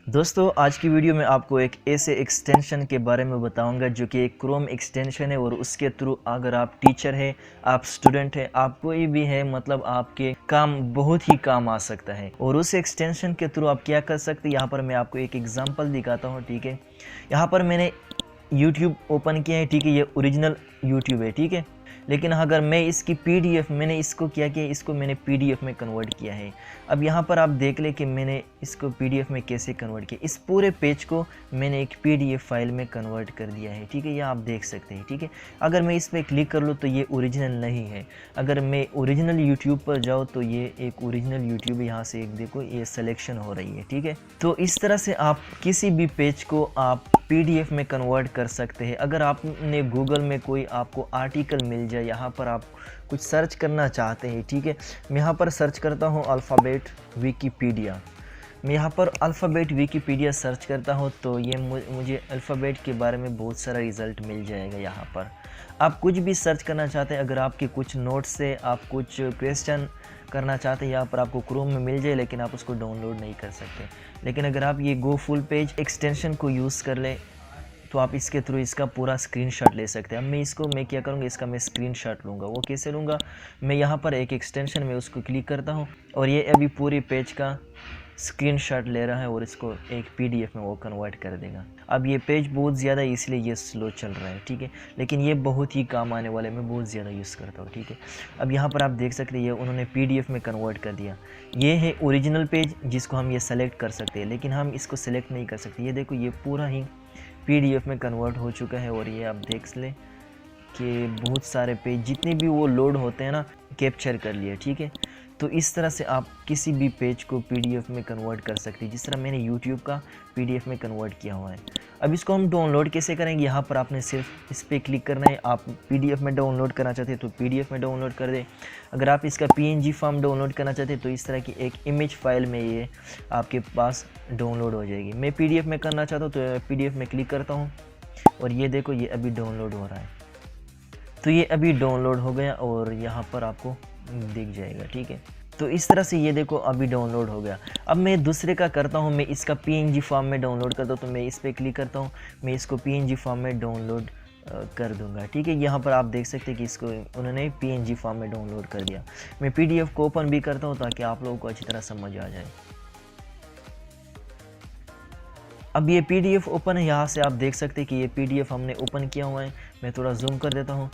दोस्तों आज की वीडियो में आपको एक ऐसे एक्सटेंशन के बारे में बताऊंगा जो कि एक क्रोम एक्सटेंशन है और उसके थ्रू अगर आप टीचर है, आप स्टूडेंट है, आप कोई भी है, मतलब आपके काम बहुत ही काम आ सकता है। और उस एक्सटेंशन के थ्रू आप क्या कर सकते हैं, यहाँ पर मैं आपको एक एग्जांपल दिखाता हूँ। ठीक है, यहाँ पर मैंने YouTube ओपन किया है। ठीक है, ये ओरिजिनल YouTube है। ठीक है, लेकिन अगर मैं इसकी PDF मैंने इसको क्या किया, इसको मैंने PDF में कन्वर्ट किया है। अब यहाँ पर आप देख ले कि मैंने इसको PDF में कैसे कन्वर्ट किया। इस पूरे पेज को मैंने एक PDF फाइल में कन्वर्ट कर दिया है। ठीक है, ये आप देख सकते हैं। ठीक है, अगर मैं इस पर क्लिक कर लूँ तो ये ओरिजिनल नहीं है। अगर मैं ओरिजिनल YouTube पर जाऊँ तो ये एक ओरिजिनल YouTube यहाँ से एक देखो ये सिलेक्शन हो रही है। ठीक है, तो इस तरह से आप किसी भी पेज को आप PDF में कन्वर्ट कर सकते हैं। अगर आपने गूगल में कोई आपको आर्टिकल मिल जाए, यहाँ पर आप कुछ सर्च करना चाहते हैं। ठीक है, मैं यहाँ पर सर्च करता हूँ अल्फ़ाबेट विकीपीडिया। मैं यहाँ पर अल्फ़ाबेट विकीपीडिया सर्च करता हूँ तो ये मुझे अल्फ़ाबेट के बारे में बहुत सारा रिज़ल्ट मिल जाएगा। यहाँ पर आप कुछ भी सर्च करना चाहते हैं, अगर आपके कुछ नोट्स से आप कुछ क्वेश्चन करना चाहते हैं, यहाँ पर आपको क्रोम में मिल जाए, लेकिन आप उसको डाउनलोड नहीं कर सकते। लेकिन अगर आप ये गो फुल पेज एक्सटेंशन को यूज़ कर ले तो आप इसके थ्रू इसका पूरा स्क्रीनशॉट ले सकते हैं। अब मैं क्या करूँगा, इसका मैं स्क्रीनशॉट लूँगा। वो कैसे लूँगा, मैं यहाँ पर एक एक्सटेंशन में उसको क्लिक करता हूँ और ये अभी पूरी पेज का स्क्रीनशॉट ले रहा है और इसको एक PDF में वो कन्वर्ट कर देगा। अब ये पेज बहुत ज़्यादा इसलिए ये स्लो चल रहा है। ठीक है, लेकिन ये बहुत ही काम आने वाले, मैं बहुत ज़्यादा यूज़ करता हूँ। ठीक है, अब यहाँ पर आप देख सकते हैं ये उन्होंने PDF में कन्वर्ट कर दिया। ये है ओरिजिनल पेज जिसको हम ये सेलेक्ट कर सकते हैं, लेकिन हम इसको सेलेक्ट नहीं कर सकते। ये देखो ये पूरा ही PDF में कन्वर्ट हो चुका है और ये आप देख लें कि बहुत सारे पेज जितने भी वो लोड होते हैं ना, कैप्चर कर लिए। ठीक है, तो इस तरह से आप किसी भी पेज को PDF में कन्वर्ट कर सकते हैं, जिस तरह मैंने YouTube का PDF में कन्वर्ट किया हुआ है। अब इसको हम डाउनलोड कैसे करेंगे, यहाँ पर आपने सिर्फ इस पर क्लिक करना है। आप PDF में डाउनलोड करना चाहते हैं तो PDF में डाउनलोड कर दें। अगर आप इसका PNG फॉर्म डाउनलोड करना चाहते हैं तो इस तरह की एक इमेज फाइल में ये आपके पास डाउनलोड हो जाएगी। मैं PDF में करना चाहता हूँ तो PDF में क्लिक करता हूँ और ये देखो ये अभी डाउनलोड हो रहा है। तो ये अभी डाउनलोड हो गया और यहाँ पर आपको दिख जाएगा। ठीक है, तो इस तरह से ये देखो अभी डाउनलोड हो गया। अब मैं दूसरे का करता हूँ, मैं इसका PNG फॉर्म में डाउनलोड करता हूँ। तो मैं इस पर क्लिक करता हूँ, मैं इसको PNG फॉर्म में डाउनलोड कर दूंगा। ठीक है, यहाँ पर आप देख सकते हैं कि इसको उन्होंने PNG फॉर्म में डाउनलोड कर दिया। मैं PDF को ओपन भी करता हूँ ताकि आप लोगों को अच्छी तरह समझ आ जाए। अब ये PDF ओपन है, यहाँ से आप देख सकते हैं कि ये PDF हमने ओपन किया हुआ है। मैं थोड़ा जूम कर देता हूँ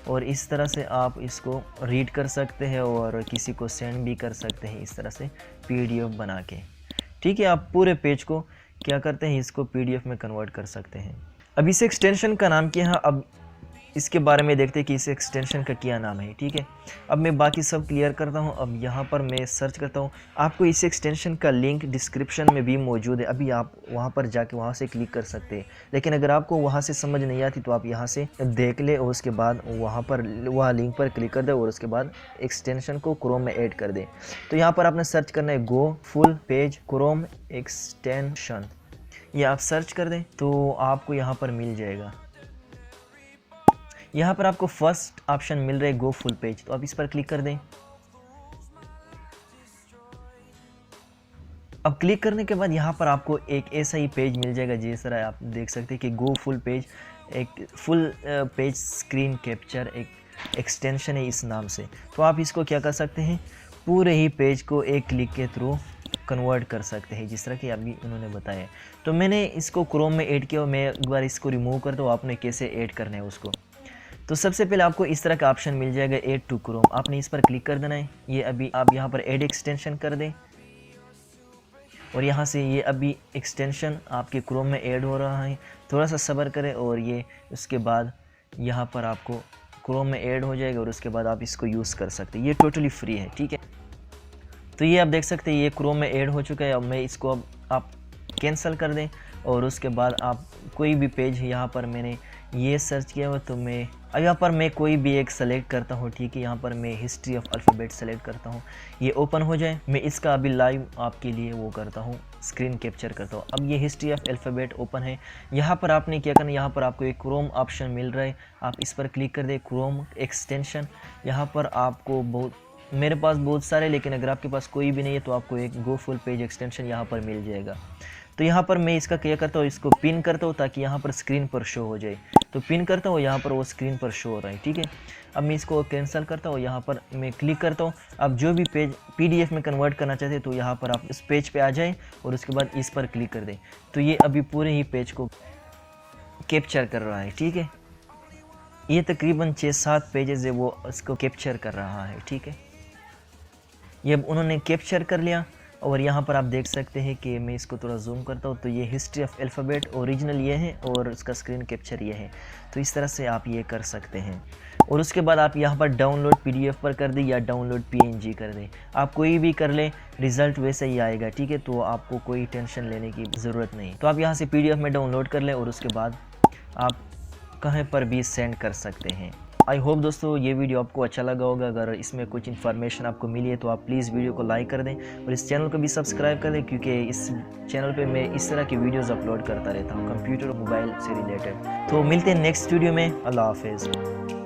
और इस तरह से आप इसको रीड कर सकते हैं और किसी को सेंड भी कर सकते हैं इस तरह से PDF बना के। ठीक है, आप पूरे पेज को क्या करते हैं, इसको PDF में कन्वर्ट कर सकते हैं। अब इस एक्सटेंशन का नाम क्या है, अब इसके बारे में देखते हैं कि इस एक्सटेंशन का क्या नाम है। ठीक है, अब मैं बाकी सब क्लियर करता हूं। अब यहाँ पर मैं सर्च करता हूं, आपको इस एक्सटेंशन का लिंक डिस्क्रिप्शन में भी मौजूद है। अभी आप वहाँ पर जाके वहाँ से क्लिक कर सकते हैं, लेकिन अगर आपको वहाँ से समझ नहीं आती तो आप यहाँ से देख ले और उसके बाद वहाँ लिंक पर क्लिक कर दे और उसके बाद एक्सटेंशन को क्रोम में ऐड कर दे। तो यहाँ पर आपने सर्च करना है go full page Chrome extension. ये आप सर्च कर दें तो आपको यहाँ पर मिल जाएगा। यहाँ पर आपको फर्स्ट ऑप्शन मिल रहा है गो फुल पेज, तो आप इस पर क्लिक कर दें। अब क्लिक करने के बाद यहाँ पर आपको एक ऐसा ही पेज मिल जाएगा जिस तरह आप देख सकते हैं कि गो फुल पेज एक फुल पेज स्क्रीन कैप्चर एक एक्सटेंशन है इस नाम से। तो आप इसको क्या कर सकते हैं, पूरे ही पेज को एक क्लिक के थ्रू कन्वर्ट कर सकते हैं, जिस तरह कि अभी उन्होंने बताया। तो मैंने इसको क्रोम में ऐड किया और मैं एक बार इसको रिमूव करता हूँ, आपने कैसे ऐड करना है उसको। तो सबसे पहले आपको इस तरह का ऑप्शन मिल जाएगा ऐड टू क्रोम, आपने इस पर क्लिक कर देना है। ये अभी आप यहाँ पर ऐड एक्सटेंशन कर दें और यहाँ से ये अभी एक्सटेंशन आपके क्रोम में ऐड हो रहा है। थोड़ा सा सब्र करें और ये उसके बाद यहाँ पर आपको क्रोम में ऐड हो जाएगा और उसके बाद आप इसको यूज़ कर सकते हैं। ये टोटली फ्री है। ठीक है, तो ये आप देख सकते हैं ये क्रोम में ऐड हो चुका है। अब मैं इसको अब आप कैंसिल कर दें और उसके बाद आप कोई भी पेज, यहाँ पर मैंने ये सर्च किया हुआ तो मैं अब यहाँ पर मैं कोई भी एक सेलेक्ट करता हूँ। ठीक है, यहाँ पर मैं हिस्ट्री ऑफ अल्फ़ाबेट सेलेक्ट करता हूँ, ये ओपन हो जाए। मैं इसका अभी लाइव आपके लिए वो करता हूँ, स्क्रीन कैप्चर करता हूँ। अब ये हिस्ट्री ऑफ अल्फ़ाबेट ओपन है। यहाँ पर आपने क्या करना है, यहाँ पर आपको एक क्रोम ऑप्शन मिल रहा है, आप इस पर क्लिक कर दें क्रोम एक्सटेंशन। यहाँ पर आपको मेरे पास बहुत सारे, लेकिन अगर आपके पास कोई भी नहीं है तो आपको एक गो फुल पेज एक्सटेंशन यहाँ पर मिल जाएगा। तो यहाँ पर मैं इसका क्या करता हूँ, इसको पिन करता हूँ ताकि यहाँ पर स्क्रीन पर शो हो जाए। तो पिन करता हूँ, यहाँ पर वो स्क्रीन पर शो हो रहा है, ठीक है। अब मैं इसको कैंसिल करता हूँ, यहाँ पर मैं क्लिक करता हूँ। अब जो भी पेज PDF में कन्वर्ट करना चाहते हैं तो यहाँ पर आप इस पेज पे आ जाएं और उसके बाद इस पर क्लिक कर दें। तो ये अभी पूरे ही पेज को कैप्चर कर रहा है, ठीक है। ये तकरीबन 6-7 पेजेस है वो इसको कैप्चर कर रहा है, ठीक है। ये अब उन्होंने कैप्चर कर लिया और यहाँ पर आप देख सकते हैं कि मैं इसको थोड़ा जूम करता हूँ तो ये हिस्ट्री ऑफ अल्फ़ाबेट ओरिजिनल ये है और उसका स्क्रीन कैप्चर ये है। तो इस तरह से आप ये कर सकते हैं। और उसके बाद आप यहाँ पर डाउनलोड PDF पर कर दें या डाउनलोड PNG कर दें, आप कोई भी कर लें, रिज़ल्ट वैसे ही आएगा, ठीक है। तो आपको कोई टेंशन लेने की ज़रूरत नहीं। तो आप यहाँ से PDF में डाउनलोड कर लें और उसके बाद आप कहीं पर भी सेंड कर सकते हैं। आई होप दोस्तों ये वीडियो आपको अच्छा लगा होगा। अगर इसमें कुछ इन्फॉर्मेशन आपको मिली है तो आप प्लीज़ वीडियो को लाइक कर दें और इस चैनल को भी सब्सक्राइब कर दें, क्योंकि इस चैनल पे मैं इस तरह की वीडियोस अपलोड करता रहता हूँ कंप्यूटर और मोबाइल से रिलेटेड। तो मिलते हैं नेक्स्ट वीडियो में। अल्लाह हाफिज़।